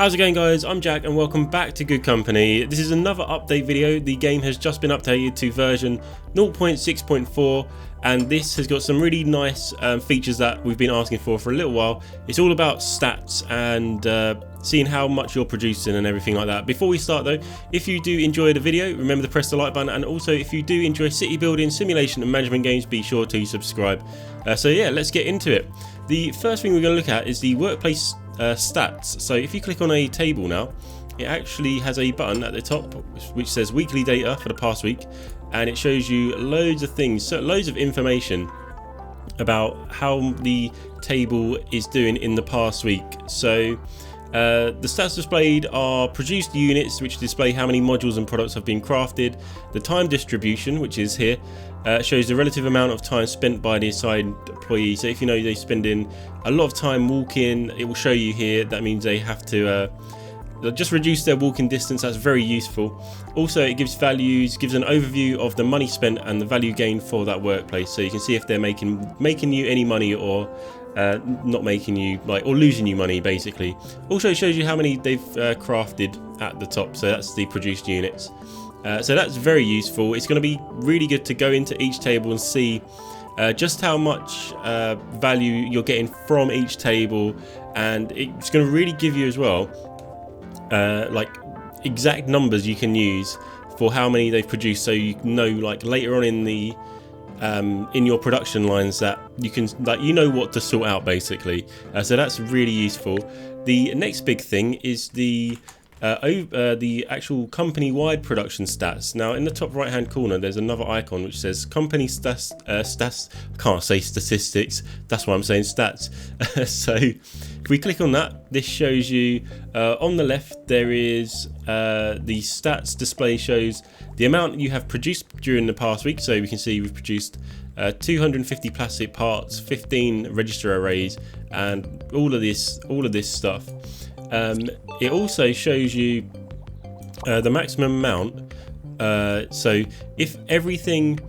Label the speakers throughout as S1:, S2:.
S1: How's it going, guys? I'm Jack and welcome back to Good Company. This is another update video. The game has just been updated to version 0.6.4 and this has got some really nice features that we've been asking for a little while. It's all about stats and seeing how much you're producing and everything like that. Before we start though, if you do enjoy the video, remember to press the like button, and also if you do enjoy city building, simulation and management games, be sure to subscribe. So yeah, let's get into it. The first thing we're going to look at is the workplace stats. So if you click on a table now, it actually has a button at the top which says weekly data for the past week, and it shows you loads of things, so loads of information about how the table is doing in the past week. So the stats displayed are produced units, which display how many modules and products have been crafted. The time distribution, which is here, shows the relative amount of time spent by the assigned employee. So if you know they're spending a lot of time walking, it will show you here. That means they have to just reduce their walking distance. That's very useful. Also, it gives values, gives an overview of the money spent and the value gained for that workplace. So you can see if they're making you any money or not making you, or losing you money basically. Also shows you how many they've crafted at the top, so that's the produced units. So that's very useful. It's going to be really good to go into each table and see just how much value you're getting from each table, and it's going to really give you as well exact numbers you can use for how many they've produced, so you know later on in the in your production lines that you can what to sort out basically. So that's really useful. The next big thing is the actual company-wide production stats. Now in the top right hand corner there's another icon which says company stats. I can't say statistics, that's why I'm saying stats. So if we click on that, this shows you on the left there is the stats display, shows the amount you have produced during the past week. So we can see we've produced 250 plastic parts, 15 register arrays, and all of this stuff. It also shows you the maximum amount. So if everything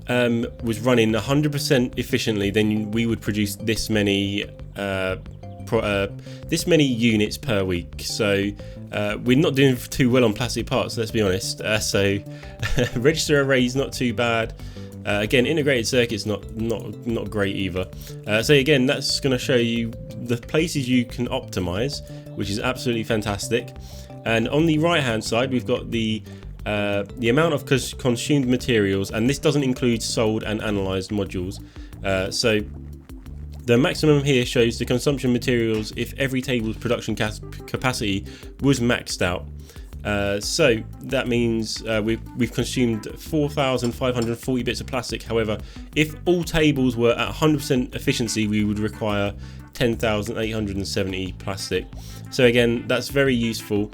S1: was running 100% efficiently, then we would produce this many units per week. So we're not doing too well on plastic parts, let's be honest. So register arrays not too bad. Again, integrated circuits not great either. So again, that's going to show you the places you can optimize, which is absolutely fantastic. And on the right hand side we've got the amount of consumed materials, and this doesn't include sold and analyzed modules. So the maximum here shows the consumption materials if every table's production capacity was maxed out. So that means we've consumed 4,540 bits of plastic. However, if all tables were at 100% efficiency, we would require 10,870 plastic. So again, that's very useful.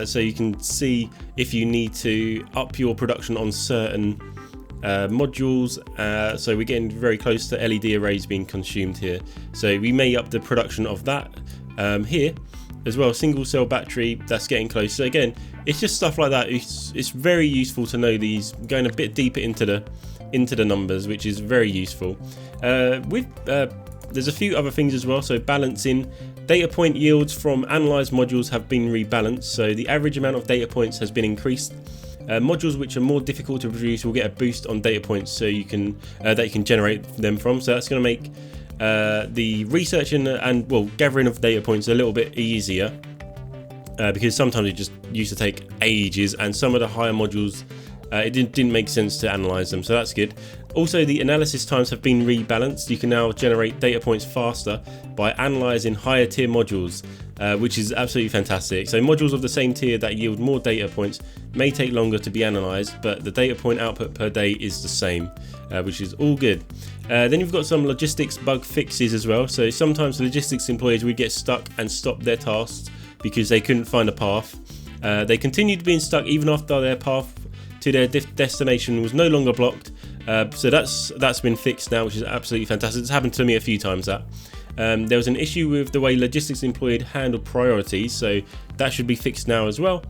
S1: So you can see if you need to up your production on certain modules. So we're getting very close to LED arrays being consumed here. So we may up the production of that here as well. Single cell battery, that's getting close. So again, it's just stuff like that. It's very useful to know these, going a bit deeper into the numbers, which is very useful. There's a few other things as well. So balancing data point yields from analyzed modules have been rebalanced, so the average amount of data points has been increased. Modules which are more difficult to produce will get a boost on data points, so you can that you can generate them from. So that's going to make the researching and gathering of data points a little bit easier, because sometimes it just used to take ages, and some of the higher modules it didn't make sense to analyze them, so that's good. Also, the analysis times have been rebalanced. You can now generate data points faster by analyzing higher tier modules, which is absolutely fantastic. So modules of the same tier that yield more data points may take longer to be analyzed, but the data point output per day is the same, which is all good. Then you've got some logistics bug fixes as well. So sometimes logistics employees would get stuck and stop their tasks because they couldn't find a path. They continued being stuck even after their path to their destination was no longer blocked. So that's been fixed now, which is absolutely fantastic. It's happened to me a few times. There was an issue with the way logistics employees handled priorities, so that should be fixed now as well.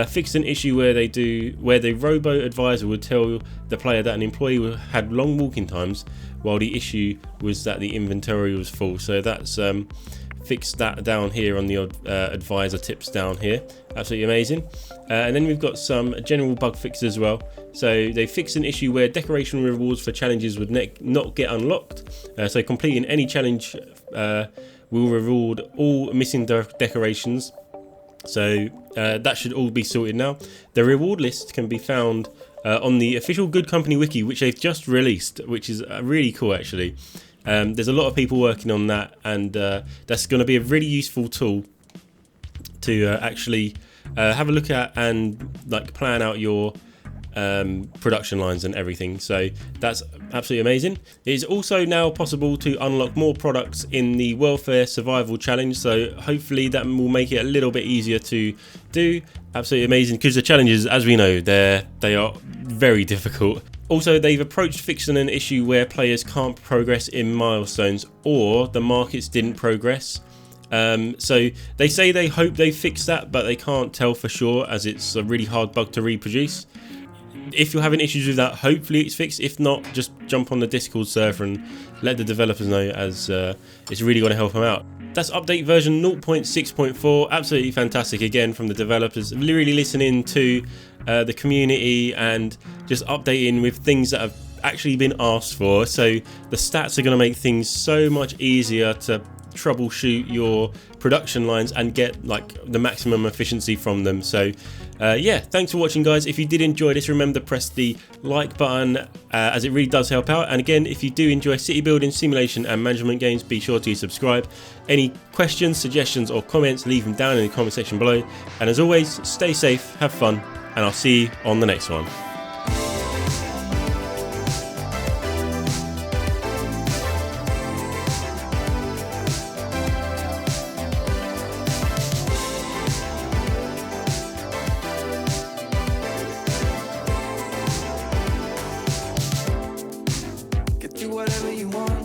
S1: Fixed an issue where the robo advisor would tell the player that an employee had long walking times, while the issue was that the inventory was full. So that's fixed that down here on the advisor tips down here. Absolutely amazing. And then we've got some general bug fixes as well. So they fixed an issue where decoration rewards for challenges would not get unlocked. So completing any challenge will reward all missing decorations. So that should all be sorted now. The reward list can be found on the official Good Company wiki, which they've just released, which is really cool actually. There's a lot of people working on that, and that's going to be a really useful tool to actually have a look at and like plan out your production lines and everything. So that's absolutely amazing. It is also now possible to unlock more products in the welfare survival challenge, so hopefully that will make it a little bit easier to do. Absolutely amazing, because the challenges, as we know, they are very difficult. Also, they've approached fixing an issue where players can't progress in milestones, or the markets didn't progress. So they say they hope they fix that, but they can't tell for sure, as it's a really hard bug to reproduce. If you're having issues with that, hopefully it's fixed. If not, just jump on the Discord server and let the developers know, as it's really going to help them out. That's update version 0.6.4. Absolutely fantastic again from the developers. Really listening to the community and just updating with things that have actually been asked for. So the stats are going to make things so much easier to troubleshoot your production lines and get like the maximum efficiency from them. So yeah, thanks for watching, guys. If you did enjoy this, remember to press the like button, as it really does help out. And again, if you do enjoy city building, simulation and management games, be sure to subscribe. Any questions, suggestions or comments, leave them down in the comment section below. And as always, stay safe, have fun, and I'll see you on the next one.
S2: Whatever